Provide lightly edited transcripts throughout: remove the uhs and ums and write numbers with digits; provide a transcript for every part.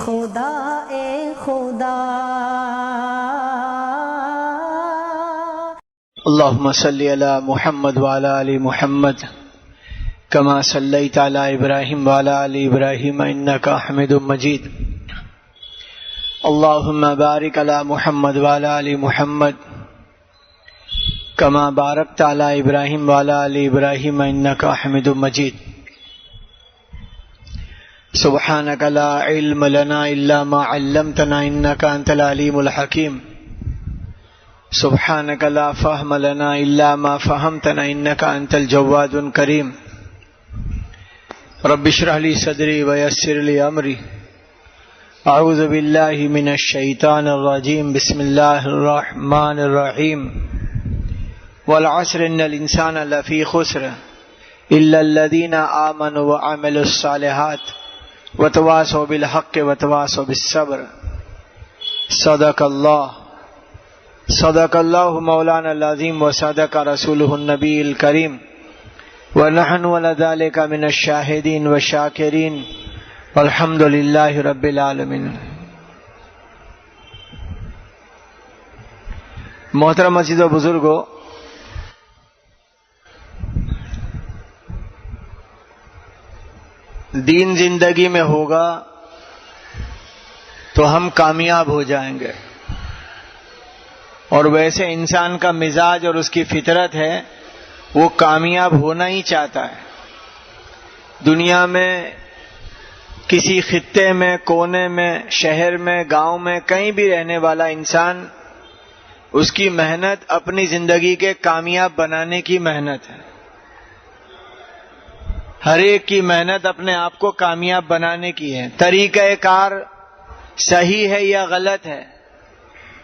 خدا اے خدا اللهم صل على محمد وعلى آل محمد كما صليت على إبراهيم وعلى آل إبراهيم إنك حميد مجيد اللهم بارك على محمد وعلى آل محمد كما باركت على إبراهيم وعلى آل إبراهيم إنك حميد مجيد سبحانك لا علم لنا إلا ما علمتنا إنك أنت العليم الحكيم سبحانك لا فهم لنا إلا ما فهمتنا إنك أنت الجواد الكريم رب اشرح لي صدري ويسر لي أمري أعوذ بالله من الشيطان الرجيم بسم الله الرحمن الرحيم والعصر إن الإنسان لفي خسر إلا الذين آمنوا وعملوا الصالحات وتواصوا بالحق وتواصوا بالصبر صدق اللہ مولانا العظیم وصدق رسولہ النبی الکریم ونحن على ذلك من الشاہدین والشاکرین والحمد للہ رب العالمین۔ محترم مسجد و بزرگوں، دین زندگی میں ہوگا تو ہم کامیاب ہو جائیں گے، اور ویسے انسان کا مزاج اور اس کی فطرت ہے وہ کامیاب ہونا ہی چاہتا ہے۔ دنیا میں کسی خطے میں، کونے میں، شہر میں، گاؤں میں، کہیں بھی رہنے والا انسان، اس کی محنت اپنی زندگی کے کامیاب بنانے کی محنت ہے۔ ہر ایک کی محنت اپنے آپ کو کامیاب بنانے کی ہے۔ طریقہ کار صحیح ہے یا غلط ہے،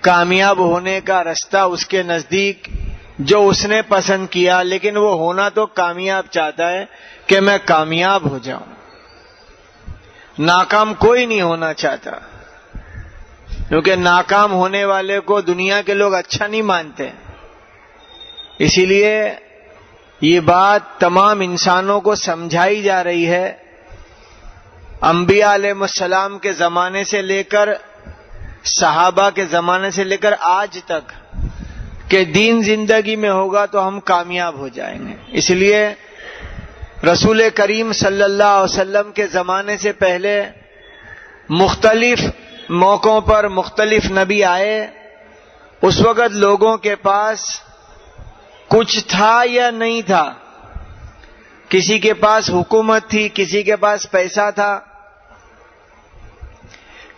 کامیاب ہونے کا رستہ اس کے نزدیک جو اس نے پسند کیا، لیکن وہ ہونا تو کامیاب چاہتا ہے کہ میں کامیاب ہو جاؤں۔ ناکام کوئی نہیں ہونا چاہتا، کیونکہ ناکام ہونے والے کو دنیا کے لوگ اچھا نہیں مانتے۔ اسی لیے یہ بات تمام انسانوں کو سمجھائی جا رہی ہے، انبیاء علیہ السلام کے زمانے سے لے کر صحابہ کے زمانے سے لے کر آج تک، کہ دین زندگی میں ہوگا تو ہم کامیاب ہو جائیں گے۔ اس لیے رسول کریم صلی اللہ علیہ وسلم کے زمانے سے پہلے مختلف موقعوں پر مختلف نبی آئے۔ اس وقت لوگوں کے پاس کچھ تھا یا نہیں تھا، کسی کے پاس حکومت تھی، کسی کے پاس پیسہ تھا،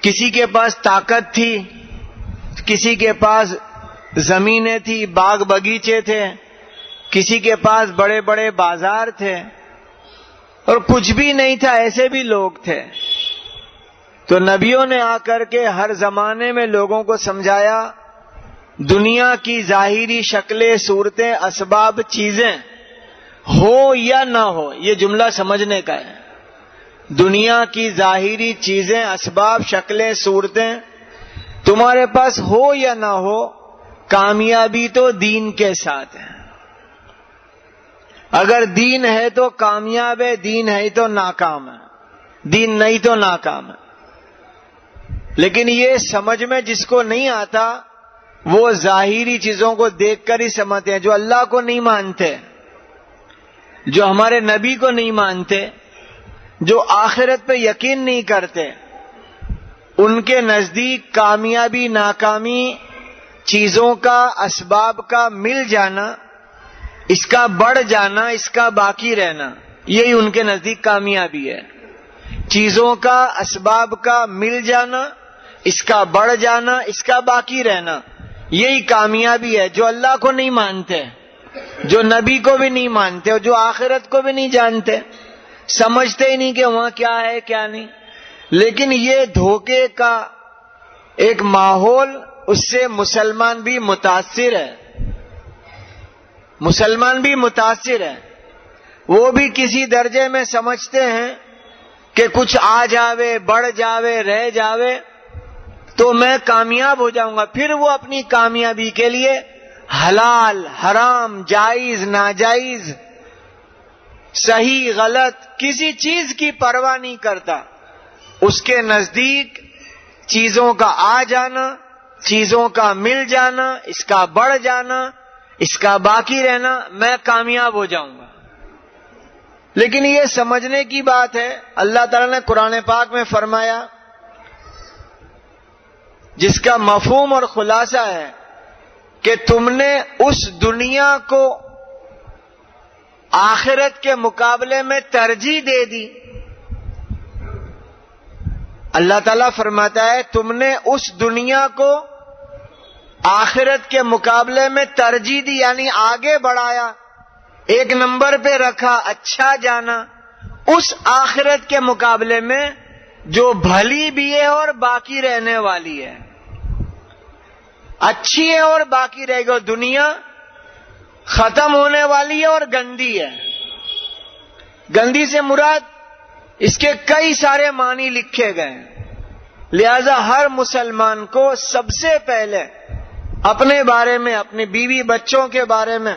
کسی کے پاس طاقت تھی، کسی کے پاس زمینیں تھی، باغ باغیچے تھے، کسی کے پاس بڑے بڑے بازار تھے، اور کچھ بھی نہیں تھا، ایسے بھی لوگ تھے۔ تو نبیوں نے آ کر کے ہر زمانے میں لوگوں کو سمجھایا، دنیا کی ظاہری شکلیں، صورتیں، اسباب، چیزیں ہو یا نہ ہو، یہ جملہ سمجھنے کا ہے۔ دنیا کی ظاہری چیزیں، اسباب، شکلیں، صورتیں تمہارے پاس ہو یا نہ ہو، کامیابی تو دین کے ساتھ ہے۔ اگر دین ہے تو کامیاب ہے، دین ہے تو ناکام ہے، دین نہیں تو ناکام ہے۔ لیکن یہ سمجھ میں جس کو نہیں آتا وہ ظاہری چیزوں کو دیکھ کر ہی سمجھتے ہیں۔ جو اللہ کو نہیں مانتے، جو ہمارے نبی کو نہیں مانتے، جو آخرت پہ یقین نہیں کرتے، ان کے نزدیک کامیابی ناکامی، چیزوں کا، اسباب کا مل جانا، اس کا بڑھ جانا، اس کا باقی رہنا، یہی ان کے نزدیک کامیابی ہے۔ چیزوں کا، اسباب کا مل جانا، اس کا بڑھ جانا، اس کا باقی رہنا، یہی کامیابی ہے۔ جو اللہ کو نہیں مانتے، جو نبی کو بھی نہیں مانتے، اور جو آخرت کو بھی نہیں جانتے، سمجھتے ہی نہیں کہ وہاں کیا ہے کیا نہیں، لیکن یہ دھوکے کا ایک ماحول، اس سے مسلمان بھی متاثر ہے، مسلمان بھی متاثر ہے۔ وہ بھی کسی درجے میں سمجھتے ہیں کہ کچھ آ جاوے، بڑھ جاوے، رہ جاوے تو میں کامیاب ہو جاؤں گا۔ پھر وہ اپنی کامیابی کے لیے حلال، حرام، جائز، ناجائز، صحیح، غلط، کسی چیز کی پرواہ نہیں کرتا۔ اس کے نزدیک چیزوں کا آ جانا، چیزوں کا مل جانا، اس کا بڑھ جانا، اس کا باقی رہنا، میں کامیاب ہو جاؤں گا۔ لیکن یہ سمجھنے کی بات ہے، اللہ تعالیٰ نے قرآن پاک میں فرمایا، جس کا مفہوم اور خلاصہ ہے کہ تم نے اس دنیا کو آخرت کے مقابلے میں ترجیح دے دی۔ اللہ تعالیٰ فرماتا ہے تم نے اس دنیا کو آخرت کے مقابلے میں ترجیح دی، یعنی آگے بڑھایا، ایک نمبر پہ رکھا، اچھا جانا اس آخرت کے مقابلے میں جو بھلی بھی ہے اور باقی رہنے والی ہے، اچھی ہے اور باقی رہے گی۔ دنیا ختم ہونے والی ہے اور گندی ہے۔ گندی سے مراد اس کے کئی سارے معنی لکھے گئے ہیں، لہذا ہر مسلمان کو سب سے پہلے اپنے بارے میں، اپنی بیوی بچوں کے بارے میں،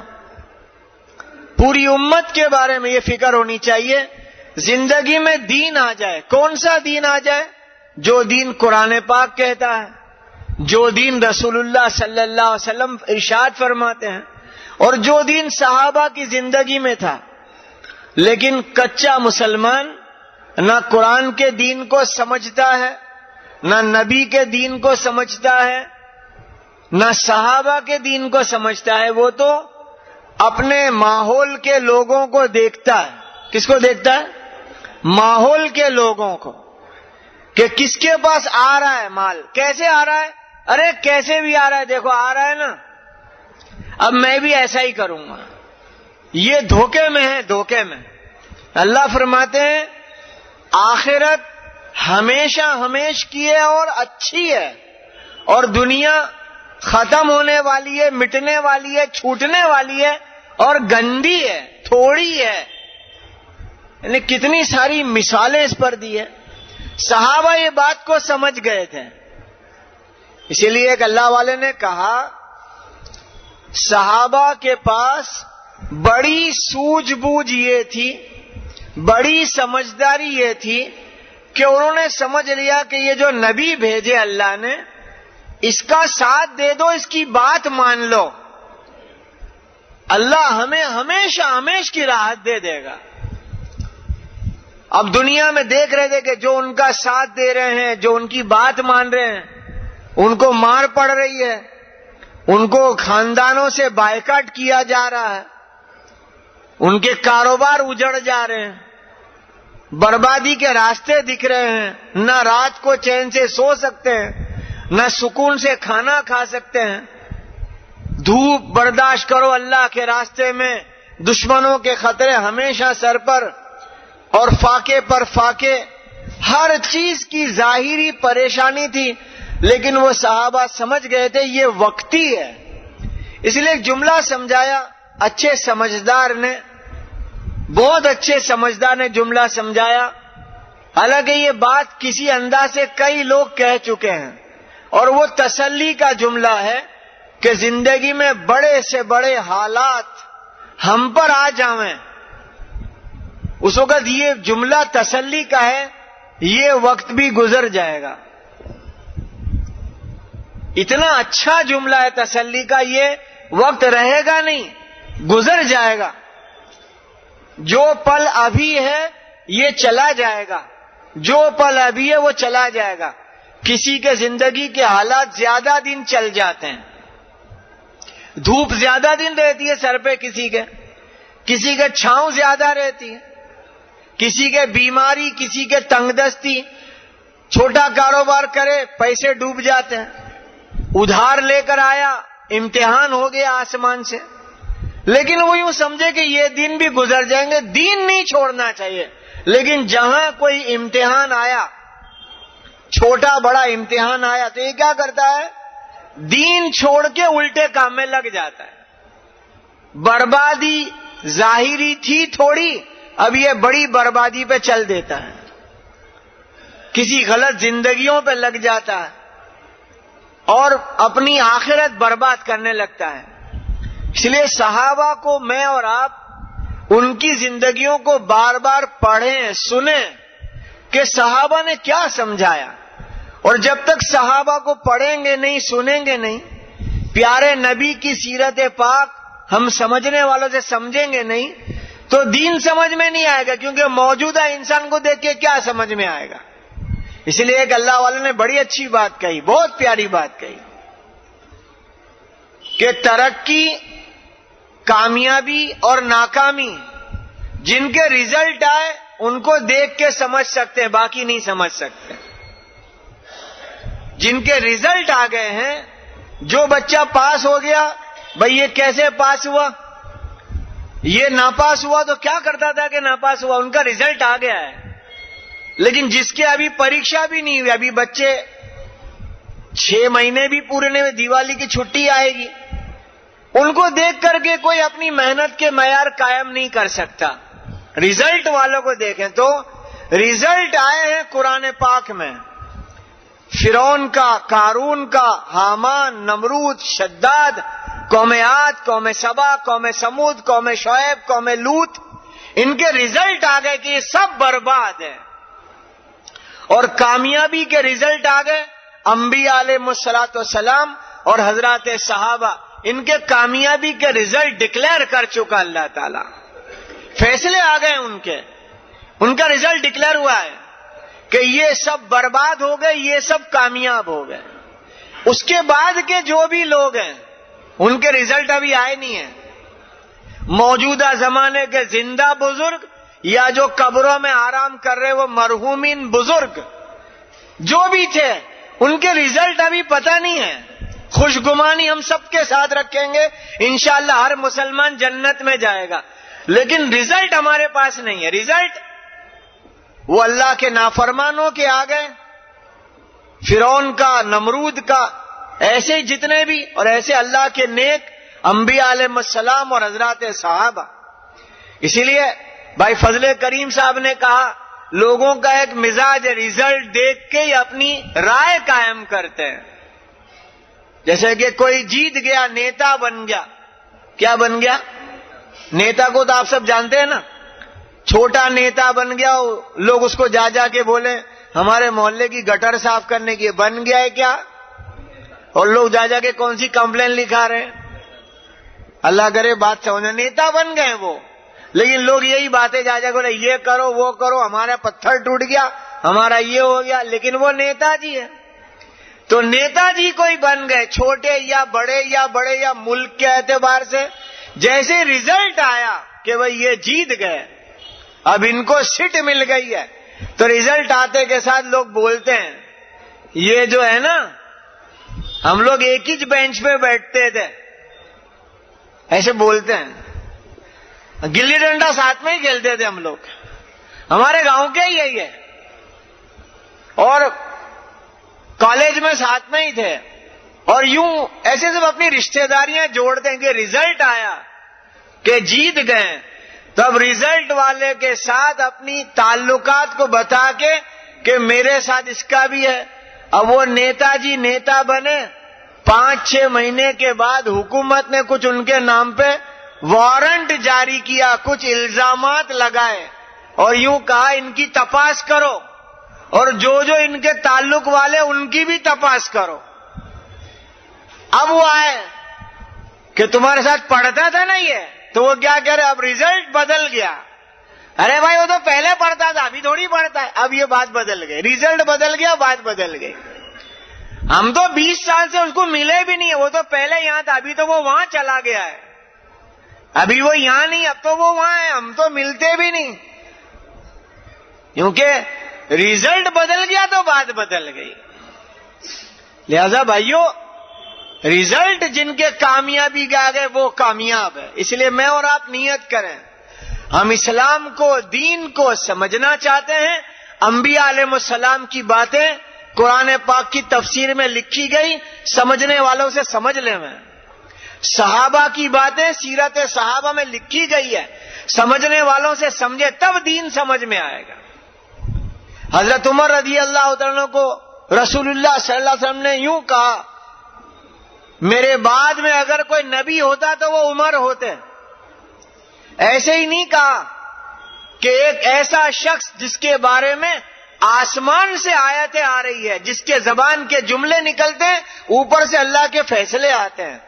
پوری امت کے بارے میں یہ فکر ہونی چاہیے، زندگی میں دین آ جائے۔ کون سا دین آ جائے؟ جو دین قرآن پاک کہتا ہے، جو دین رسول اللہ صلی اللہ علیہ وسلم ارشاد فرماتے ہیں، اور جو دین صحابہ کی زندگی میں تھا۔ لیکن کچا مسلمان نہ قرآن کے دین کو سمجھتا ہے، نہ نبی کے دین کو سمجھتا ہے، نہ صحابہ کے دین کو سمجھتا ہے، وہ تو اپنے ماحول کے لوگوں کو دیکھتا ہے۔ کس کو دیکھتا ہے؟ ماحول کے لوگوں کو، کہ کس کے پاس آ رہا ہے مال، کیسے آ رہا ہے، ارے کیسے بھی آ رہا ہے، دیکھو آ رہا ہے نا، اب میں بھی ایسا ہی کروں گا۔ یہ دھوکے میں ہے، دھوکے میں۔ اللہ فرماتے ہیں آخرت ہمیشہ ہمیش کی ہے اور اچھی ہے، اور دنیا ختم ہونے والی ہے، مٹنے والی ہے، چھوٹنے والی ہے اور گندی ہے، تھوڑی ہے۔ یعنی کتنی ساری مثالیں اس پر دی ہے۔ صحابہ یہ بات کو سمجھ گئے تھے، اسی لیے ایک اللہ والے نے کہا صحابہ کے پاس بڑی سوجھ بوجھ یہ تھی، بڑی سمجھداری یہ تھی کہ انہوں نے سمجھ لیا کہ یہ جو نبی بھیجے اللہ نے، اس کا ساتھ دے دو، اس کی بات مان لو، اللہ ہمیں ہمیشہ ہمیش کی راحت دے دے گا۔ اب دنیا میں دیکھ رہے تھے کہ جو ان کا ساتھ دے رہے ہیں، جو ان کی بات مان رہے ہیں، ان کو مار پڑ رہی ہے، ان کو خاندانوں سے بائیکاٹ کیا جا رہا ہے، ان کے کاروبار اجڑ جا رہے ہیں، بربادی کے راستے دکھ رہے ہیں، نہ رات کو چین سے سو سکتے ہیں، نہ سکون سے کھانا کھا سکتے ہیں۔ دھوپ برداشت کرو اللہ کے راستے میں، دشمنوں کے خطرے ہمیشہ سر پر، اور فاقے پر فاقے، ہر چیز کی ظاہری پریشانی تھی، لیکن وہ صحابہ سمجھ گئے تھے یہ وقتی ہے۔ اس لیے ایک جملہ سمجھایا، اچھے سمجھدار نے، بہت اچھے سمجھدار نے جملہ سمجھایا، حالانکہ یہ بات کسی انداز سے کئی لوگ کہہ چکے ہیں، اور وہ تسلی کا جملہ ہے کہ زندگی میں بڑے سے بڑے حالات ہم پر آ جائیں، اس وقت یہ جملہ تسلی کا ہے، یہ وقت بھی گزر جائے گا۔ اتنا اچھا جملہ ہے تسلی کا، یہ وقت رہے گا نہیں، گزر جائے گا۔ جو پل ابھی ہے یہ چلا جائے گا، جو پل ابھی ہے وہ چلا جائے گا۔ کسی کے زندگی کے حالات زیادہ دن چل جاتے ہیں، دھوپ زیادہ دن رہتی ہے سر پہ، کسی کے چھاؤں زیادہ رہتی ہے، کسی کے بیماری، کسی کے تنگ دستی، چھوٹا کاروبار کرے پیسے ڈوب جاتے ہیں، ادھار لے کر آیا امتحان ہو گیا آسمان سے، لیکن وہ یوں سمجھے کہ یہ دن بھی گزر جائیں گے۔ دین نہیں چھوڑنا چاہیے، لیکن جہاں کوئی امتحان آیا، چھوٹا بڑا امتحان آیا، تو یہ کیا کرتا ہے؟ دین چھوڑ کے الٹے کام میں لگ جاتا ہے۔ بربادی ظاہری تھی تھوڑی، اب یہ بڑی بربادی پہ چل دیتا ہے، کسی غلط زندگیوں پہ لگ جاتا ہے اور اپنی آخرت برباد کرنے لگتا ہے۔ اس لیے صحابہ کو میں اور آپ ان کی زندگیوں کو بار بار پڑھیں، سنیں کہ صحابہ نے کیا سمجھایا، اور جب تک صحابہ کو پڑھیں گے نہیں، سنیں گے نہیں، پیارے نبی کی سیرت پاک ہم سمجھنے والوں سے سمجھیں گے نہیں، تو دین سمجھ میں نہیں آئے گا، کیونکہ موجودہ انسان کو دیکھ کے کیا سمجھ میں آئے گا۔ اس لیے ایک اللہ والے نے بڑی اچھی بات کہی، بہت پیاری بات کہی، کہ ترقی، کامیابی اور ناکامی جن کے ریزلٹ آئے ان کو دیکھ کے سمجھ سکتے ہیں، باقی نہیں سمجھ سکتے۔ جن کے ریزلٹ آ گئے ہیں، جو بچہ پاس ہو گیا، بھئی یہ کیسے پاس ہوا، یہ ناپاس ہوا تو کیا کرتا تھا کہ ناپاس ہوا، ان کا ریزلٹ آ گیا ہے۔ لیکن جس کے ابھی پریکشا بھی نہیں ہوئی، ابھی بچے 6 مہینے بھی پورے نہیں ہوئے، دیوالی کی چھٹی آئے گی، ان کو دیکھ کر کے کوئی اپنی محنت کے معیار قائم نہیں کر سکتا۔ ریزلٹ والوں کو دیکھیں تو ریزلٹ آئے ہیں قرآن پاک میں، فرعون کا، قارون کا، حامان، نمرود، شداد، قوم عاد، قوم سبا، قوم سمود، قوم شعیب، قوم لوط، ان کے ریزلٹ آ گئے کہ یہ سب برباد ہیں۔ اور کامیابی کے ریزلٹ آ گئے، انبیاء علیہ السلام اور حضرات صحابہ، ان کے کامیابی کے ریزلٹ ڈکلیئر کر چکا اللہ تعالی، فیصلے آ گئے ان کا ریزلٹ ڈکلیئر ہوا ہے کہ یہ سب برباد ہو گئے، یہ سب کامیاب ہو گئے۔ اس کے بعد کے جو بھی لوگ ہیں ان کے ریزلٹ ابھی آئے نہیں ہیں۔ موجودہ زمانے کے زندہ بزرگ یا جو قبروں میں آرام کر رہے وہ مرحومین بزرگ جو بھی تھے، ان کے ریزلٹ ابھی پتہ نہیں ہے۔ خوشگمانی ہم سب کے ساتھ رکھیں گے، انشاءاللہ ہر مسلمان جنت میں جائے گا، لیکن ریزلٹ ہمارے پاس نہیں ہے۔ ریزلٹ وہ اللہ کے نافرمانوں کے آ گئے، فرعون کا، نمرود کا، ایسے ہی جتنے بھی، اور ایسے اللہ کے نیک انبیاء علیہ السلام اور حضرات صحابہ۔ اسی لیے بھائی فضل کریم صاحب نے کہا لوگوں کا ایک مزاج ہے، ریزلٹ دیکھ کے ہی اپنی رائے قائم کرتے ہیں۔ جیسے کہ کوئی جیت گیا، نیتا بن گیا، کیا بن گیا؟ نیتا کو تو آپ سب جانتے ہیں نا، چھوٹا نیتا بن گیا، لوگ اس کو جا جا کے بولے ہمارے محلے کی گٹر صاف کرنے کی، بن گیا ہے کیا؟ اور لوگ جا جا کے کون سی کمپلین لکھا رہے ہیں، اللہ کرے بات سمجھنا، نیتا بن گئے وہ، لیکن لوگ یہی باتیں جا جا کے بولے یہ کرو وہ کرو، ہمارا پتھر ٹوٹ گیا، ہمارا یہ ہو گیا، لیکن وہ نیتا جی ہے۔ تو نیتا جی کوئی بن گئے، چھوٹے یا بڑے یا ملک کے اعتبار سے، جیسے ریزلٹ آیا کہ بھئی یہ جیت گئے، اب ان کو سیٹ مل گئی ہے، تو ریزلٹ آتے کے ساتھ لوگ بولتے ہیں یہ جو ہے نا، ہم لوگ ایک ہی بینچ پہ بیٹھتے تھے، ایسے بولتے ہیں، گلی ڈنڈا ساتھ میں ہی کھیلتے تھے ہم لوگ، ہمارے گاؤں کے ہی یہی ہے، اور کالج میں ساتھ میں ہی تھے، اور یوں ایسے سب اپنی رشتہ داریاں جوڑتے ہیں کہ ریزلٹ آیا کہ جیت گئے، تو اب ریزلٹ والے کے ساتھ اپنی تعلقات کو بتا کے کہ میرے ساتھ اس کا بھی ہے۔ اب وہ نیتا جی نیتا بنے، 5-6 مہینے کے بعد حکومت نے کچھ ان کے نام پہ وارنٹ جاری کیا، کچھ الزامات لگائے، اور یوں کہا ان کی تپاس کرو، اور جو ان کے تعلق والے ان کی بھی تپاس کرو۔ اب وہ آئے کہ تمہارے ساتھ پڑھتا تھا نا یہ، تو وہ کیا کہہ رہے، اب ریزلٹ بدل گیا۔ ارے بھائی وہ تو پہلے پڑھتا تھا، ابھی تھوڑی پڑھتا ہے، اب یہ بات بدل گئی، ریزلٹ بدل گیا، بات بدل گئی۔ ہم تو 20 سال سے اس کو ملے بھی نہیں ہے، وہ تو پہلے یہاں تھا، ابھی تو وہ وہاں چلا گیا ہے، ابھی وہ یہاں نہیں، اب تو وہ وہاں ہے، ہم تو ملتے بھی نہیں، کیونکہ ریزلٹ بدل گیا تو بات بدل گئی۔ لہذا بھائیو، ریزلٹ جن کے کامیابی کے آگے وہ کامیاب ہے۔ اس لیے میں اور آپ نیت کریں، ہم اسلام کو، دین کو سمجھنا چاہتے ہیں، انبیاء علیہ السلام کی باتیں قرآن پاک کی تفسیر میں لکھی گئی، سمجھنے والوں سے سمجھ لیں، میں صحابہ کی باتیں سیرت صحابہ میں لکھی گئی ہے، سمجھنے والوں سے سمجھے تب دین سمجھ میں آئے گا۔ حضرت عمر رضی اللہ تعالیٰ کو رسول اللہ صلی اللہ علیہ وسلم نے یوں کہا، میرے بعد میں اگر کوئی نبی ہوتا تو وہ عمر ہوتے۔ ایسے ہی نہیں کہا کہ ایک ایسا شخص جس کے بارے میں آسمان سے آیتیں آ رہی ہے، جس کے زبان کے جملے نکلتے ہیں، اوپر سے اللہ کے فیصلے آتے ہیں.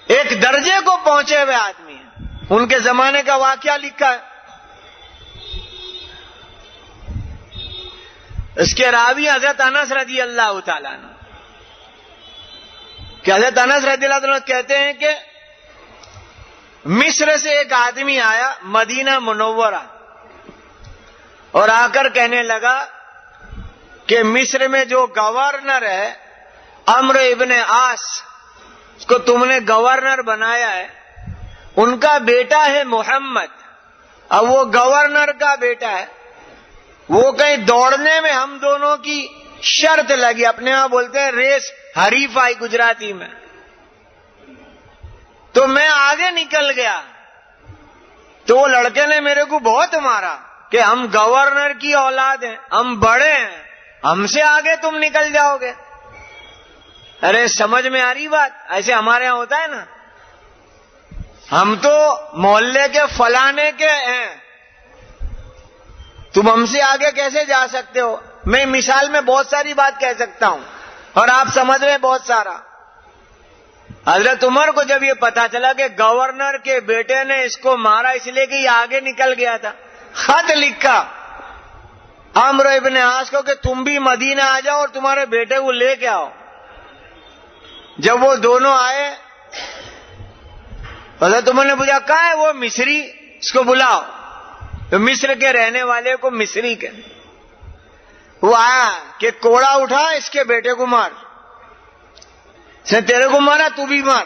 ایک درجے کو پہنچے ہوئے آدمی ہیں، ان کے زمانے کا واقعہ لکھا ہے. اس کے راوی حضرت انس رضی اللہ تعالیٰ عنہ، کہ حضرت انس رضی اللہ تعالیٰ عنہ کہتے ہیں کہ مصر سے ایک آدمی آیا مدینہ منورہ، اور آ کر کہنے لگا کہ مصر میں جو گورنر ہے عمرو ابن عاص، اس کو تم نے گورنر بنایا ہے، ان کا بیٹا ہے محمد. اب وہ گورنر کا بیٹا ہے، وہ کہیں دوڑنے میں ہم دونوں کی شرط لگی، اپنے یہاں بولتے ہیں ریس حریف آئی گجراتی میں، تو میں آگے نکل گیا، تو وہ لڑکے نے میرے کو بہت مارا کہ ہم گورنر کی اولاد ہیں، ہم بڑے ہیں، ہم سے آگے تم نکل جاؤ گے. ارے سمجھ میں آ رہی بات؟ ایسے ہمارے یہاں ہوتا ہے نا، ہم تو محلے کے فلانے کے ہیں، تم ہم سے آگے کیسے جا سکتے ہو؟ میں مثال میں بہت ساری بات کہہ سکتا ہوں اور آپ سمجھ رہے بہت سارا. حضرت عمر کو جب یہ پتا چلا کہ گورنر کے بیٹے نے اس کو مارا اس لیے کہ یہ آگے نکل گیا تھا، خط لکھا عمرو ابن عاص کو کہ تم بھی مدینہ آ جاؤ اور تمہارے بیٹے کو لے کے آؤ. جب وہ دونوں آئے، حضرت عمر نے پوچھا کہاں ہے وہ مصری، اس کو بلاؤ. تو مصر کے رہنے والے کو مصری کے وہ آیا کہ کوڑا اٹھا اس کے بیٹے کو مار، اس نے تیرے کو مارا تو بھی مار.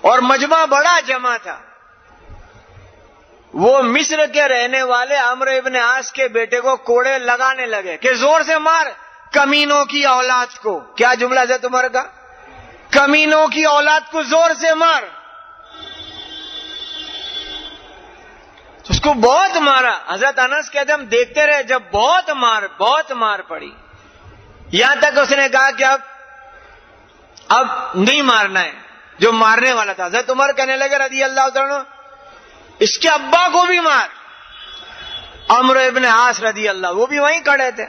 اور مجمع بڑا جمع تھا. وہ مصر کے رہنے والے عمرو ابن عاص کے بیٹے کو کوڑے لگانے لگے کہ زور سے مار کمینوں کی اولاد کو. کیا جملہ ہے تمہارا کا؟ کمینوں کی اولاد کو زور سے مار. اس کو بہت مارا. حضرت انس کہتے ہم دیکھتے رہے جب بہت مار پڑی، یہاں تک اس نے کہا کہ اب نہیں مارنا ہے جو مارنے والا تھا. حضرت عمر کہنے لگے رضی اللہ تعالیٰ اس کے ابا کو بھی مار. عمرو ابن عاص رضی اللہ، وہ بھی وہیں کھڑے تھے،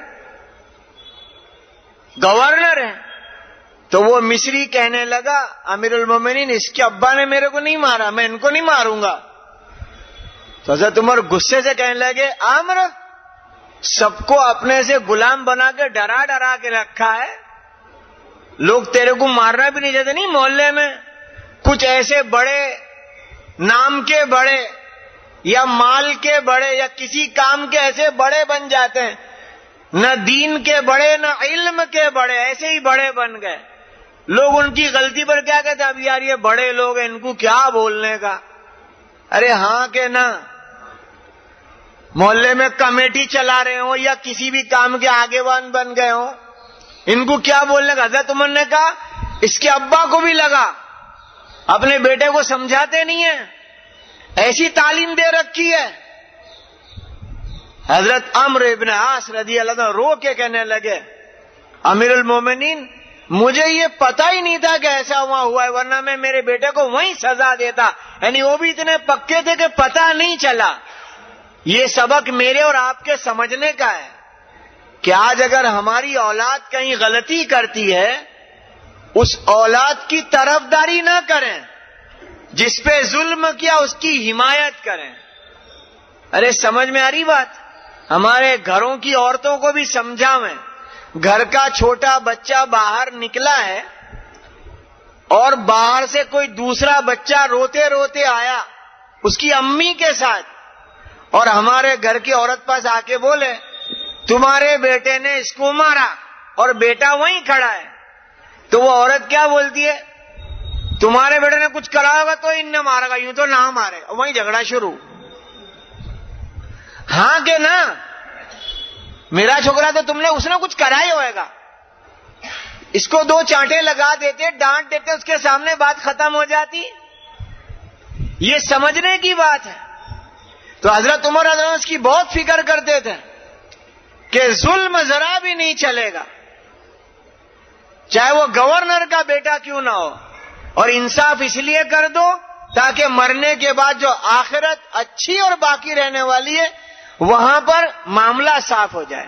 گورنر ہیں. تو وہ مصری کہنے لگا امیر المومنین اس کے ابا نے میرے کو نہیں مارا، میں ان کو نہیں ماروں گا. تو حضرت عمر غصے سے کہنے لگے عمرو سب کو اپنے سے غلام بنا کے ڈرا کے رکھا ہے، لوگ تیرے کو مارنا بھی نہیں چاہتے. نہیں محلے میں کچھ ایسے بڑے نام کے بڑے یا مال کے بڑے یا کسی کام کے ایسے بڑے بن جاتے ہیں، نہ دین کے بڑے نہ علم کے بڑے، ایسے ہی بڑے بن گئے. لوگ ان کی غلطی پر کیا کہتے اب یار یہ بڑے لوگ ہیں ان کو کیا بولنے کا. ارے ہاں کہ نہ، محلے میں کمیٹی چلا رہے ہوں یا کسی بھی کام کے آگے وان بن گئے ہوں، ان کو کیا بولنے کا. حضرت عمر نے کہا اس کے ابا کو بھی لگا، اپنے بیٹے کو سمجھاتے نہیں ہیں، ایسی تعلیم دے رکھی ہے. حضرت عمرو ابن عاص رضی اللہ عنہ رو کے کہنے لگے امیر المومنین مجھے یہ پتہ ہی نہیں تھا کہ ایسا ہوا ہے، ورنہ میں میرے بیٹے کو وہیں سزا دیتا. یعنی وہ بھی اتنے پکے تھے کہ پتہ نہیں چلا. یہ سبق میرے اور آپ کے سمجھنے کا ہے کہ آج اگر ہماری اولاد کہیں غلطی کرتی ہے اس اولاد کی طرفداری نہ کریں، جس پہ ظلم کیا اس کی حمایت کریں. ارے سمجھ میں آ رہی بات؟ ہمارے گھروں کی عورتوں کو بھی سمجھاویں. گھر کا چھوٹا بچہ باہر نکلا ہے اور باہر سے کوئی دوسرا بچہ روتے روتے آیا اس کی امی کے ساتھ، اور ہمارے گھر کی عورت پاس آ کے بولے تمہارے بیٹے نے اس کو مارا اور بیٹا وہیں کھڑا ہے، تو وہ عورت کیا بولتی ہے؟ تمہارے بیٹے نے کچھ کرا ہوگا تو ان نے مارا گا، یوں تو نہ مارے. وہیں جھگڑا شروع. ہاں کہ نہ؟ میرا چھوکرا تو تم نے اس نے کچھ کرا ہی ہوئے گا. اس کو دو چانٹے لگا دیتے، ڈانٹ دیتے، اس کے سامنے بات ختم ہو جاتی. یہ سمجھنے کی بات ہے. تو حضرت عمر رضی اللہ عنہ اس کی بہت فکر کرتے تھے کہ ظلم ذرا بھی نہیں چلے گا، چاہے وہ گورنر کا بیٹا کیوں نہ ہو. اور انصاف اس لیے کر دو تاکہ مرنے کے بعد جو آخرت اچھی اور باقی رہنے والی ہے وہاں پر معاملہ صاف ہو جائے.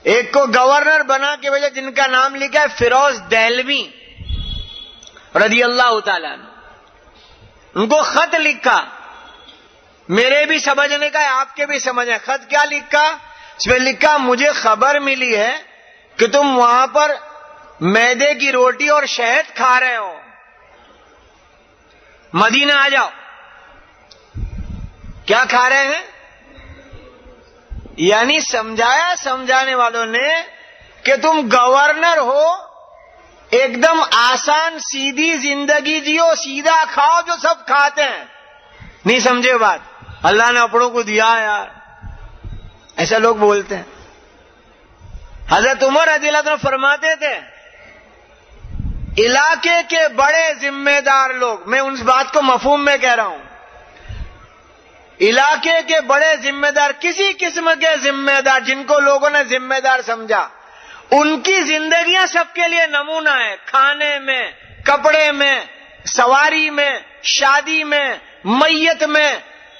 ایک کو گورنر بنا کے بھیجا جن کا نام لکھا ہے فیروز دہلوی رضی اللہ تعالیٰ عنہ. ان کو خط لکھا, میرے بھی سمجھنے کا ہے آپ کے بھی سمجھنے. خط کیا لکھا؟ اس میں لکھا مجھے خبر ملی ہے کہ تم وہاں پر میدے کی روٹی اور شہد کھا رہے ہو, مدینہ آ جاؤ. کیا کھا رہے ہیں؟ یعنی سمجھایا سمجھانے والوں نے کہ تم گورنر ہو, ایک دم آسان سیدھی زندگی جیو, سیدھا کھاؤ جو سب کھاتے ہیں. نہیں سمجھے بات؟ اللہ نے اپنوں کو دیا یار, ایسا لوگ بولتے ہیں. حضرت عمر رضی اللہ عنہ فرماتے تھے علاقے کے بڑے ذمہ دار لوگ, میں ان بات کو مفہوم میں کہہ رہا ہوں, علاقے کے بڑے ذمہ دار, کسی قسم کے ذمہ دار جن کو لوگوں نے ذمہ دار سمجھا, ان کی زندگیاں سب کے لیے نمونہ ہے. کھانے میں, کپڑے میں, سواری میں, شادی میں, میت میں,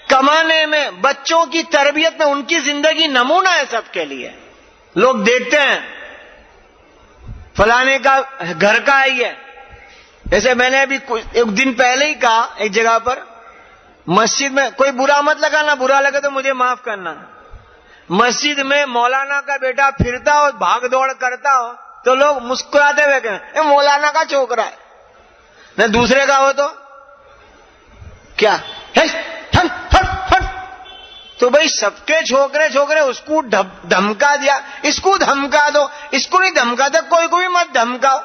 کمانے میں, بچوں کی تربیت میں, ان کی زندگی نمونہ ہے سب کے لیے. لوگ دیکھتے ہیں فلانے کا گھر کا ہی ہے. جیسے میں نے ابھی ایک دن پہلے ہی کہا ایک جگہ پر, مسجد میں, کوئی برا مت لگانا, برا لگے تو مجھے معاف کرنا. مسجد میں مولانا کا بیٹا پھرتا ہو, بھاگ دوڑ کرتا ہو, تو لوگ مسکراتے ہوئے کہیں مولانا کا چھوکرا ہے. نہ دوسرے کا ہو تو کیا تو بھائی سب کے چھوکرے اس کو دھمکا دیا, اس کو دھمکا دو, اس کو نہیں دھمکا دو, کوئی کو بھی مت دھمکاؤ.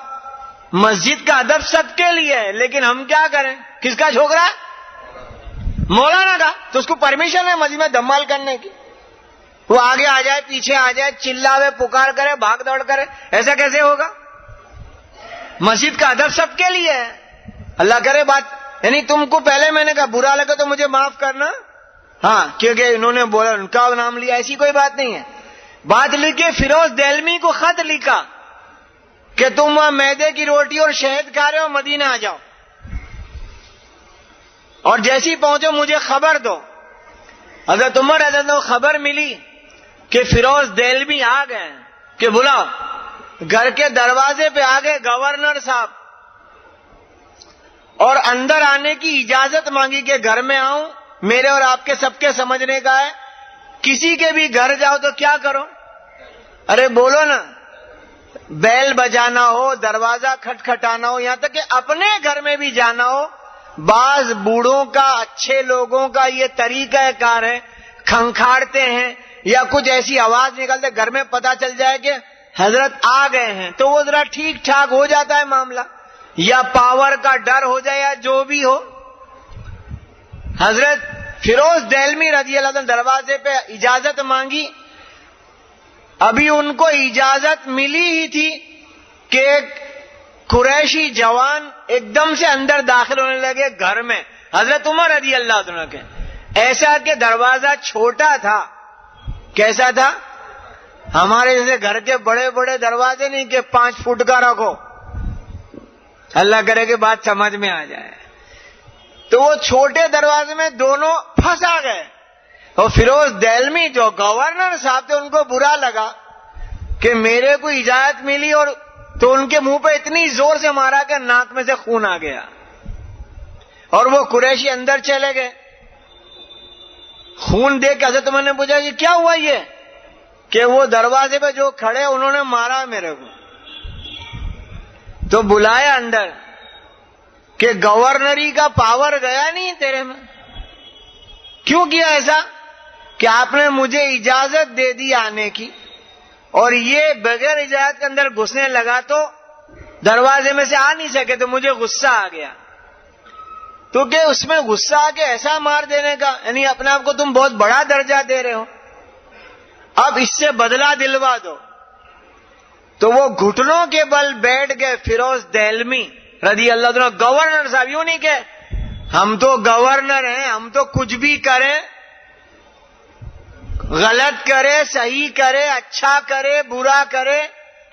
مسجد کا ادب سب کے لیے ہے, لیکن ہم کیا کریں؟ کس کا چھوکرا ہے؟ مولانا کا, تو اس کو پرمیشن ہے مسجد میں دھمال کرنے کی. وہ آگے آ جائے, پیچھے آ جائے, چلاوے, پکار کرے, بھاگ دوڑ کرے, ایسا کیسے ہوگا؟ مسجد کا ادب سب کے لیے ہے. اللہ کرے بات, یعنی تم کو پہلے میں نے کہا برا لگا تو مجھے معاف کرنا, ہاں, کیونکہ انہوں نے بولا, ان کا نام لیا, ایسی کوئی بات نہیں ہے. بات لکھے فیروز دہلوی کو خط لکھا کہ تم وہاں میدے کی روٹی اور شہد کھا رہے ہو, مدینہ آ جاؤ, اور جیسی پہنچو مجھے خبر دو. حضرت عمر رضی اللہ عنہ خبر ملی کہ فیروز دہلوی آ گئے, کہ بلاؤ. گھر کے دروازے پہ آ گئے گورنر صاحب, اور اندر آنے کی اجازت مانگی کہ گھر میں آؤں, میرے اور آپ کے سب کے سمجھنے کا ہے. کسی کے بھی گھر جاؤ تو کیا کرو؟ ارے بولو نا, بیل بجانا ہو, دروازہ کھٹکھٹانا ہو, یہاں تک کہ اپنے گھر میں بھی جانا ہو. بعض بوڑھوں کا, اچھے لوگوں کا یہ طریقہ کار ہے, کھنکھاڑتے ہیں یا کچھ ایسی آواز نکالتے, گھر میں پتا چل جائے کہ حضرت آ گئے ہیں, تو وہ ذرا ٹھیک ٹھاک ہو جاتا ہے معاملہ, یا پاور کا ڈر ہو جائے یا جو بھی ہو. حضرت فیروز دہلوی رضی اللہ عنہ دروازے پہ اجازت مانگی. ابھی ان کو اجازت ملی ہی تھی کہ ایک قریشی جوان ایک دم سے اندر داخل ہونے لگے گھر میں, حضرت عمر رضی اللہ عنہ کے. ایسا کہ دروازہ چھوٹا تھا. کیسا تھا؟ ہمارے جیسے گھر کے بڑے بڑے دروازے نہیں کہ 5 فٹ کا رکھو, اللہ کرے کہ بات سمجھ میں آ جائے. تو وہ چھوٹے دروازے میں دونوں پھنسا گئے. اور فیروز دہلوی جو گورنر صاحب تھے, ان کو برا لگا کہ میرے کو اجازت ملی, اور تو ان کے منہ پہ اتنی زور سے مارا کہ ناک میں سے خون آ گیا, اور وہ قریشی اندر چلے گئے. خون دیکھ کے حضرت عمر نے پوچھا کہ کیا ہوا یہ؟ کہ وہ دروازے پہ جو کھڑے انہوں نے مارا میرے کو. تو بلایا اندر کہ گورنری کا پاور گیا نہیں تیرے میں. کیوں کیا ایسا؟ کہ آپ نے مجھے اجازت دے دی آنے کی, اور یہ بغیر اجازت کے اندر گھسنے لگا تو دروازے میں سے آ نہیں سکے, تو مجھے غصہ آ گیا. تو کہ اس میں غصہ آ کے ایسا مار دینے کا, یعنی اپنے آپ کو تم بہت بڑا درجہ دے رہے ہو, اب اس سے بدلہ دلوا دو. تو وہ گھٹنوں کے بل بیٹھ گئے فیروز دہلوی رضی اللہ عنہ. گورنر صاحب یوں نہیں کہ ہم تو گورنر ہیں, ہم تو کچھ بھی کریں, غلط کرے, صحیح کرے, اچھا کرے, برا کرے,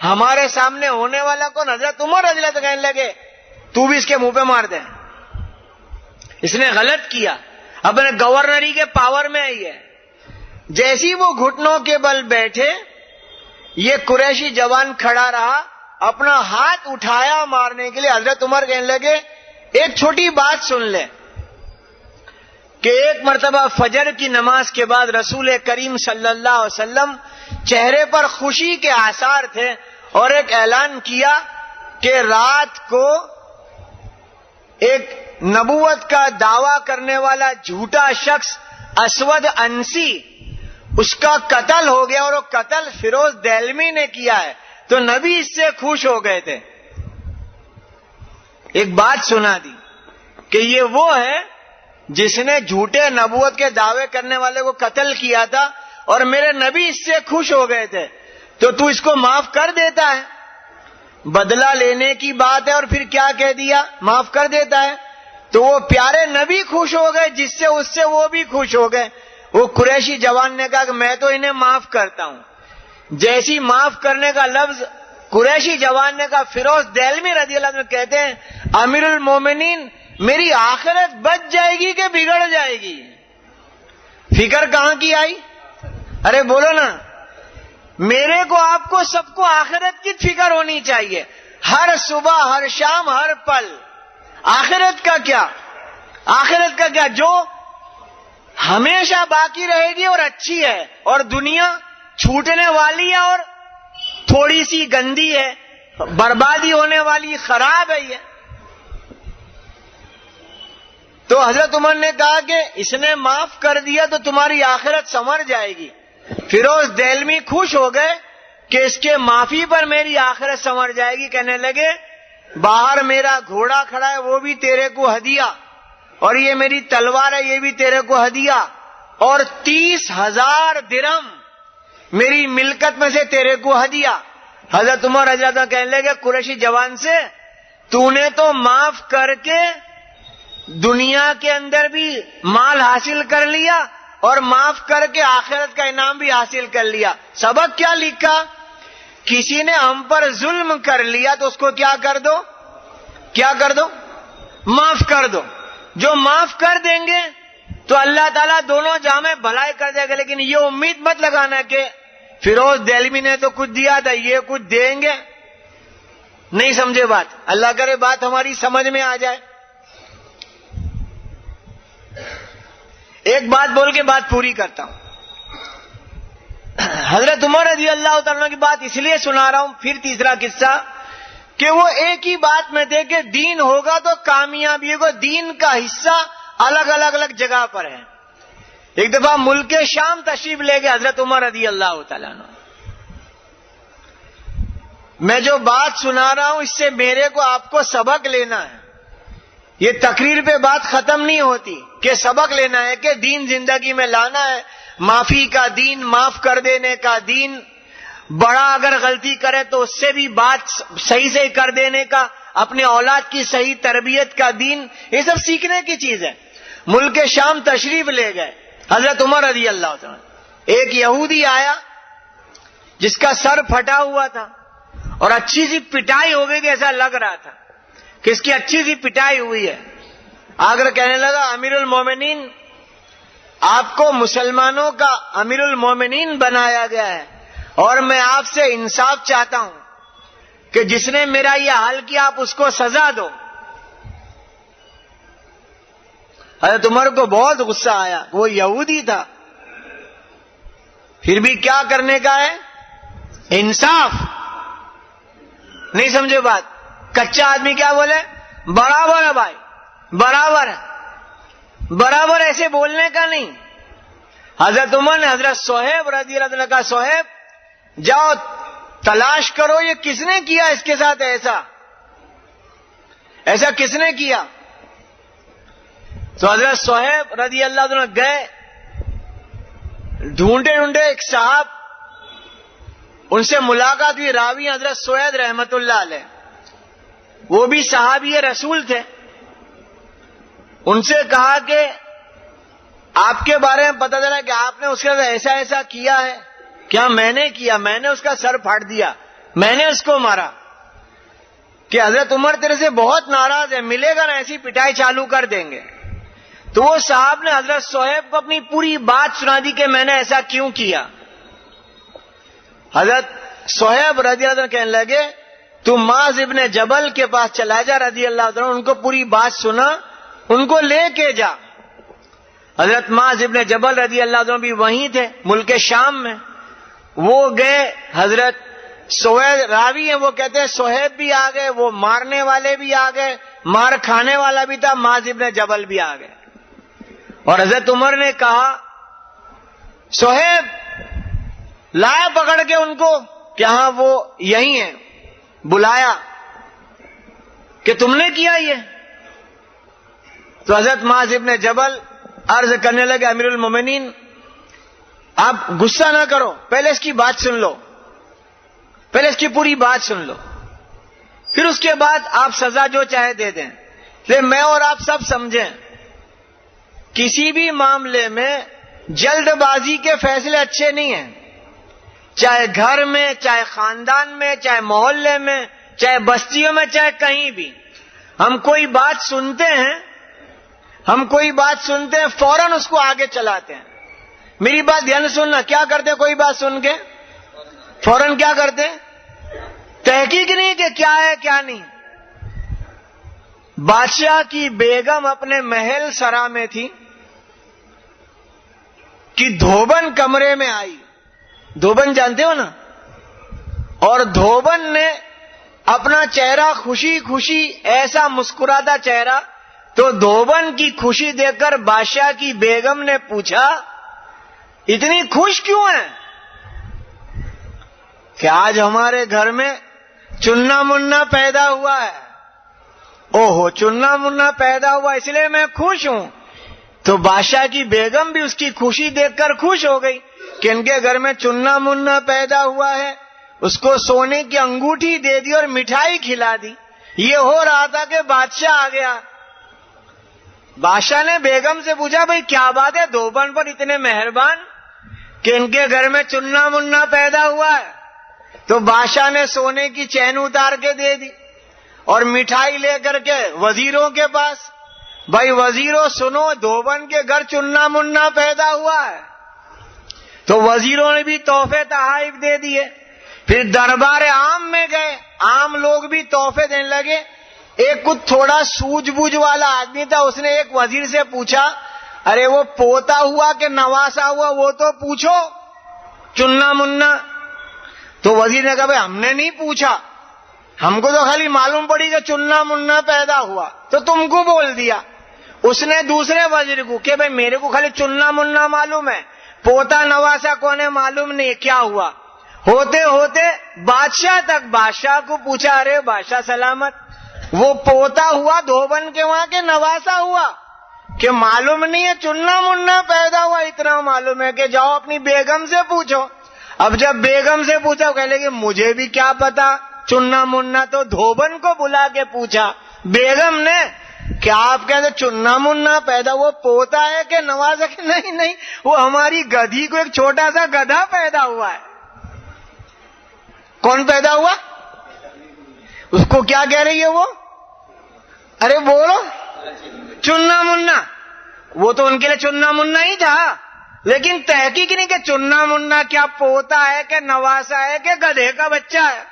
ہمارے سامنے ہونے والا کو حضرت عمر رضی اللہ عنہ کہنے لگے تو بھی اس کے منہ پہ مار دے, اس نے غلط کیا, اپنے گورنری کے پاور میں ہی ہے. جیسی وہ گھٹنوں کے بل بیٹھے, یہ قریشی جوان کھڑا رہا, اپنا ہاتھ اٹھایا مارنے کے لیے. حضرت عمر کہنے لگے ایک چھوٹی بات سن لے کہ ایک مرتبہ فجر کی نماز کے بعد رسول کریم صلی اللہ علیہ وسلم چہرے پر خوشی کے آثار تھے اور ایک اعلان کیا کہ رات کو ایک نبوت کا دعویٰ کرنے والا جھوٹا شخص اسود انسی, اس کا قتل ہو گیا, اور وہ قتل فیروز دہلوی نے کیا ہے. تو نبی اس سے خوش ہو گئے تھے. ایک بات سنا دی کہ یہ وہ ہے جس نے جھوٹے نبوت کے دعوے کرنے والے کو قتل کیا تھا اور میرے نبی اس سے خوش ہو گئے تھے, تو اس کو معاف کر دیتا ہے. بدلہ لینے کی بات ہے اور پھر کیا کہہ دیا, معاف کر دیتا ہے. تو وہ پیارے نبی خوش ہو گئے, جس سے اس سے وہ بھی خوش ہو گئے. وہ قریشی جوان نے کہا کہ میں تو انہیں معاف کرتا ہوں. جیسی معاف کرنے کا لفظ قریشی جوان نے کہا, فیروز دہلوی رضی اللہ عنہ کہتے ہیں امیر المومنین میری آخرت بچ جائے گی کہ بگڑ جائے گی. فکر کہاں کی آئی؟ ارے بولو نا. میرے کو آپ کو سب کو آخرت کی فکر ہونی چاہیے, ہر صبح ہر شام ہر پل. آخرت کا کیا, آخرت کا کیا جو ہمیشہ باقی رہے گی اور اچھی ہے, اور دنیا چھوٹنے والی ہے اور تھوڑی سی گندی ہے, بربادی ہونے والی, خراب ہے یہ. تو حضرت عمر نے کہا کہ اس نے معاف کر دیا تو تمہاری آخرت سنور جائے گی. فیروز دہلوی خوش ہو گئے کہ اس کے معافی پر میری آخرت سنور جائے گی. کہنے لگے باہر میرا گھوڑا کھڑا ہے وہ بھی تیرے کو ہدیہ, اور یہ میری تلوار ہے یہ بھی تیرے کو ہدیہ, اور 30,000 درہم میری ملکت میں سے تیرے کو ہدیہ. حضرت عمر رضی اللہ عنہ کہنے لگے قریشی جوان سے, تو نے تو معاف کر کے دنیا کے اندر بھی مال حاصل کر لیا اور معاف کر کے آخرت کا انعام بھی حاصل کر لیا. سبق کیا لکھا؟ کسی نے ہم پر ظلم کر لیا تو اس کو کیا کر دو, کیا کر دو, معاف کر دو. جو معاف کر دیں گے تو اللہ تعالیٰ دونوں جہاں میں بھلائی کر دے گا. لیکن یہ امید مت لگانا کہ فیروز دہلوی نے تو کچھ دیا تھا یہ کچھ دیں گے. نہیں سمجھے بات؟ اللہ کرے بات ہماری سمجھ میں آ جائے. ایک بات بول کے بات پوری کرتا ہوں. حضرت عمر رضی اللہ تعالیٰ کی بات اس لیے سنا رہا ہوں. پھر تیسرا قصہ کہ وہ ایک ہی بات میں تھے کہ دین ہوگا تو کامیابی ہوگا. دین کا حصہ الگ الگ جگہ پر ہے. ایک دفعہ ملک شام تشریف لے گئے حضرت عمر رضی اللہ تعالیٰ عنہ. میں جو بات سنا رہا ہوں اس سے میرے کو آپ کو سبق لینا ہے. یہ تقریر پہ بات ختم نہیں ہوتی کہ سبق لینا ہے کہ دین زندگی میں لانا ہے. معافی کا دین, معاف کر دینے کا دین, بڑا اگر غلطی کرے تو اس سے بھی بات صحیح سے کر دینے کا, اپنے اولاد کی صحیح تربیت کا دین, یہ سب سیکھنے کی چیز ہے. ملک شام تشریف لے گئے حضرت عمر رضی اللہ عنہ. ایک یہودی آیا جس کا سر پھٹا ہوا تھا اور اچھی سی پٹائی ہو گئی, ایسا لگ رہا تھا کہ اس کی اچھی سی پٹائی ہوئی ہے. آ کر کہنے لگا امیر المومنین آپ کو مسلمانوں کا امیر المومنین بنایا گیا ہے اور میں آپ سے انصاف چاہتا ہوں کہ جس نے میرا یہ حال کیا آپ اس کو سزا دو. حضرت عمر کو بہت غصہ آیا, وہ یہودی تھا, پھر بھی کیا کرنے کا ہے, انصاف. نہیں سمجھے بات؟ کچا آدمی کیا بولے, برابر ہے بھائی, برابر ہے. برابر ایسے بولنے کا نہیں. حضرت عمر نے حضرت صہیب رضی اللہ عنہ کا, صہیب جاؤ تلاش کرو یہ کس نے کیا اس کے ساتھ ایسا, ایسا کس نے کیا. تو حضرت صہیب رضی اللہ عنہ گئے, ڈھونڈے ڈھونڈے ایک صاحب, ان سے ملاقات ہوئی, راوی حضرت سوید رحمت اللہ علیہ, وہ بھی صحابی رسول تھے. ان سے کہا کہ آپ کے بارے میں پتہ چلا کہ آپ نے اس کے ساتھ ایسا ایسا کیا ہے. کیا میں نے کیا؟ میں نے اس کا سر پھاڑ دیا, میں نے اس کو مارا. کہ حضرت عمر تیرے سے بہت ناراض ہے, ملے گا نا ایسی پٹائی چالو کر دیں گے. تو وہ صاحب نے حضرت صہیب کو اپنی پوری بات سنا دی کہ میں نے ایسا کیوں کیا. حضرت صہیب رضی اللہ عنہ کہنے لگے تو معاذ ابن جبل کے پاس چلا جا رضی اللہ عنہ، ان کو پوری بات سنا، ان کو لے کے جا۔ حضرت معاذ ابن جبل رضی اللہ عنہ بھی وہیں تھے ملک شام میں، وہ گئے، حضرت سہیب راوی ہیں وہ کہتے ہیں صہیب بھی آ گئے، وہ مارنے والے بھی آ گئے، مار کھانے والا بھی تھا، معاذ ابن جبل بھی آ گئے۔ اور حضرت عمر نے کہا صہیب لایا پکڑ کے ان کو کہ ہاں وہ یہی ہیں، بلایا کہ تم نے کیا یہ؟ تو حضرت معاذ ابن جبل عرض کرنے لگے امیر المومنین آپ غصہ نہ کرو، پہلے اس کی بات سن لو، پہلے اس کی پوری بات سن لو، پھر اس کے بعد آپ سزا جو چاہے دے دیں۔ لیکن میں اور آپ سب سمجھیں کسی بھی معاملے میں جلد بازی کے فیصلے اچھے نہیں ہیں، چاہے گھر میں، چاہے خاندان میں، چاہے محلے میں، چاہے بستیوں میں، چاہے کہیں بھی۔ ہم کوئی بات سنتے ہیں، فوراً اس کو آگے چلاتے ہیں۔ میری بات دھیان سے سننا، کیا کرتے ہیں کوئی بات سن کے فوراً کیا کرتے ہیں؟ تحقیق نہیں کہ کیا ہے کیا نہیں۔ بادشاہ کی بیگم اپنے محل سرا میں تھی کہ دھوبن کمرے میں آئی، دھوبن جانتے ہو نا، اور دھوبن نے اپنا چہرہ خوشی خوشی ایسا مسکراتا چہرہ، تو دھوبن کی خوشی دیکھ کر بادشاہ کی بیگم نے پوچھا اتنی خوش کیوں ہے؟ کہ آج ہمارے گھر میں چننا منا پیدا ہوا ہے۔ اوہو، چننا منا پیدا ہوا اس لیے میں خوش ہوں۔ تو بادشاہ کی بیگم بھی اس کی خوشی دیکھ کر خوش ہو گئی کہ ان کے گھر میں چننا منا پیدا ہوا ہے، اس کو سونے کی انگوٹھی دے دی اور مٹھائی کھلا دی۔ یہ ہو رہا تھا کہ بادشاہ آ گیا۔ بادشاہ نے بیگم سے پوچھا بھئی کیا بات ہے دھوبن پر اتنے مہربان کہ ان کے گھر میں چننا منا پیدا ہوا ہے؟ تو بادشاہ نے سونے کی چین اتار کے دے دی اور مٹھائی لے کر کے وزیروں کے پاس، بھائی وزیروں سنو دھوبن کے گھر چننا منا پیدا ہوا ہے۔ تو وزیروں نے بھی تحفے تحائف دے دیے۔ پھر دربار عام میں گئے، عام لوگ بھی تحفے دینے لگے۔ ایک کچھ تھوڑا سوجھ بوجھ والا آدمی تھا، اس نے ایک وزیر سے پوچھا ارے وہ پوتا ہوا کہ نواسا ہوا وہ تو پوچھو، چننا منا۔ تو وزیر نے کہا بھائی ہم نے نہیں پوچھا، ہم کو تو خالی معلوم پڑی کہ چننا منا پیدا ہوا، تو تم کو بول دیا۔ اس نے دوسرے وزیر کو کہ بھائی میرے کو خالی چننا منا معلوم ہے، پوتا نواسا کون ہے معلوم نہیں، کیا ہوا؟ ہوتے ہوتے بادشاہ تک، بادشاہ کو پوچھا ارے بادشاہ سلامت، وہ پوتا ہوا دھوبن کے وہاں کے نواسا ہوا کہ معلوم نہیں ہے، چننا منا پیدا ہوا اتنا معلوم ہے کہ جاؤ اپنی بیگم سے پوچھو۔ اب جب بیگم سے پوچھا کہنے لگے مجھے بھی کیا پتا چننا منا، تو دھوبن کو بلا کے پوچھا بیگم نے کیا آپ کہتے چننا منا پیدا، وہ پوتا ہے کہ نواسا؟ کہ نہیں وہ ہماری گدھی کو ایک چھوٹا سا گدھا پیدا ہوا ہے۔ کون پیدا ہوا؟ اس کو کیا کہہ رہی ہے وہ؟ ارے بولو، چننا منا۔ وہ تو ان کے لیے چننا منا ہی تھا، لیکن تحقیق نہیں کہ چننا منا کیا پوتا ہے کہ نواسا ہے کہ گدھے کا بچہ ہے۔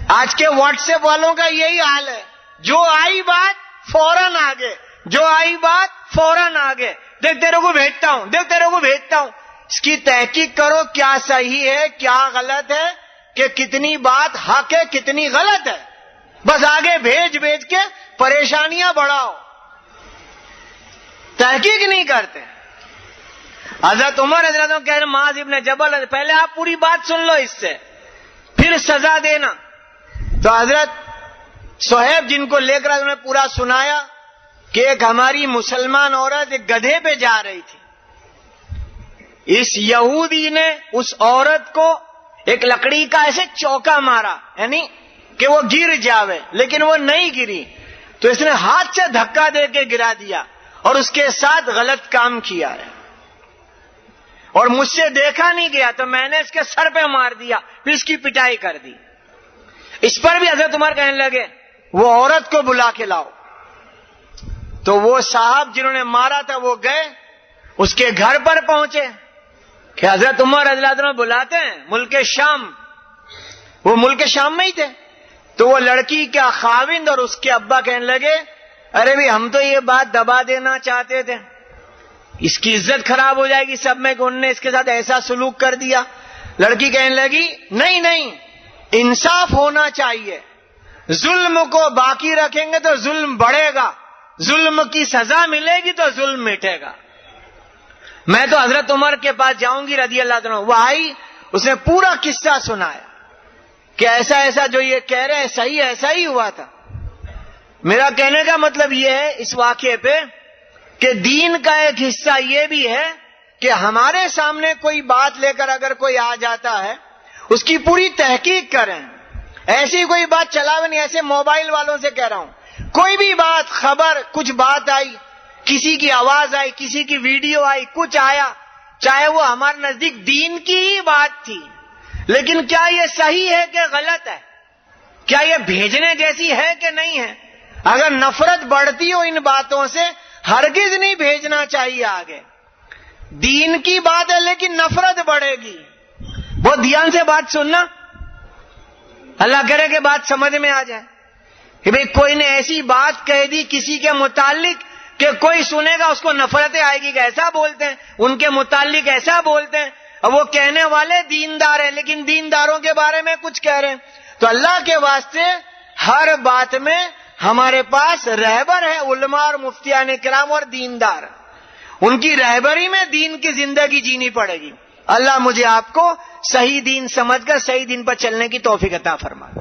آج کے واٹس ایپ والوں کا یہی حال ہے، جو آئی بات فوراً آگے، جو آئی بات فوراً آگے، دیکھ تیرے کو بھیجتا ہوں۔ اس کی تحقیق کرو کیا صحیح ہے کیا غلط ہے، کہ کتنی بات حق ہے کتنی غلط ہے، بس آگے بھیج کے پریشانیاں بڑھاؤ، تحقیق نہیں کرتے۔ حضرت عمر رضی اللہ عنہ کہہ رہے معاذ ابن جبل پہلے آپ پوری بات سن لو اس سے پھر سزا دینا۔ تو حضرت صہیب جن کو لے کر انہوں نے پورا سنایا کہ ایک ہماری مسلمان عورت ایک گدھے پہ جا رہی تھی، اس یہودی نے اس عورت کو ایک لکڑی کا ایسے چوکا مارا، یعنی کہ وہ گر جاوے، لیکن وہ نہیں گری، تو اس نے ہاتھ سے دھکا دے کے گرا دیا اور اس کے ساتھ غلط کام کیا ہے، اور مجھ سے دیکھا نہیں گیا تو میں نے اس کے سر پہ مار دیا، پھر اس کی پٹائی کر دی۔ اس پر بھی حضرت عمر کہنے لگے وہ عورت کو بلا کے لاؤ۔ تو وہ صاحب جنہوں نے مارا تھا وہ گئے، اس کے گھر پر پہنچے، کہ حضرت عمر رضی اللہ عنہ بلاتے ہیں ملک شام، وہ ملک شام میں ہی تھے، تو وہ لڑکی کا خاوند اور اس کے ابا کہنے لگے ارے بھی ہم تو یہ بات دبا دینا چاہتے تھے، اس کی عزت خراب ہو جائے گی سب میں کہ انہوں نے اس کے ساتھ ایسا سلوک کر دیا۔ لڑکی کہنے لگی نہیں نہیں، انصاف ہونا چاہیے، ظلم کو باقی رکھیں گے تو ظلم بڑھے گا، ظلم کی سزا ملے گی تو ظلم مٹے گا۔ میں تو حضرت عمر کے پاس جاؤں گی رضی اللہ عنہ، وہ آئی، اس نے پورا قصہ سنایا کہ ایسا ایسا جو یہ کہہ رہے ہیں صحیح ایسا ہی ہوا تھا۔ میرا کہنے کا مطلب یہ ہے اس واقعے پہ کہ دین کا ایک حصہ یہ بھی ہے کہ ہمارے سامنے کوئی بات لے کر اگر کوئی آ جاتا ہے اس کی پوری تحقیق کریں، ایسی کوئی بات چلاوے نہیں۔ ایسے موبائل والوں سے کہہ رہا ہوں، کوئی بھی بات، خبر، کچھ بات آئی، کسی کی آواز آئی، کسی کی ویڈیو آئی، کچھ آیا، چاہے وہ ہمارے نزدیک دین کی ہی بات تھی، لیکن کیا یہ صحیح ہے کہ غلط ہے، کیا یہ بھیجنے جیسی ہے کہ نہیں ہے؟ اگر نفرت بڑھتی ہو ان باتوں سے ہرگز نہیں بھیجنا چاہیے آگے۔ دین کی بات ہے لیکن نفرت بڑھے گی۔ بہت دھیان سے بات سننا، اللہ کرے کہ بات سمجھ میں آ جائے کہ بھئی کوئی نے ایسی بات کہہ دی کسی کے متعلق کہ کوئی سنے گا اس کو نفرتیں آئے گی کہ ایسا بولتے ہیں، ان کے متعلق ایسا بولتے ہیں، اور وہ کہنے والے دیندار ہیں لیکن دینداروں کے بارے میں کچھ کہہ رہے ہیں۔ تو اللہ کے واسطے ہر بات میں ہمارے پاس رہبر ہے، علماء اور مفتیان کرام اور دیندار، ان کی رہبری میں دین کی زندگی جینی پڑے گی۔ اللہ مجھے آپ کو صحیح دین سمجھ کر صحیح دین پر چلنے کی توفیق عطا فرمائے۔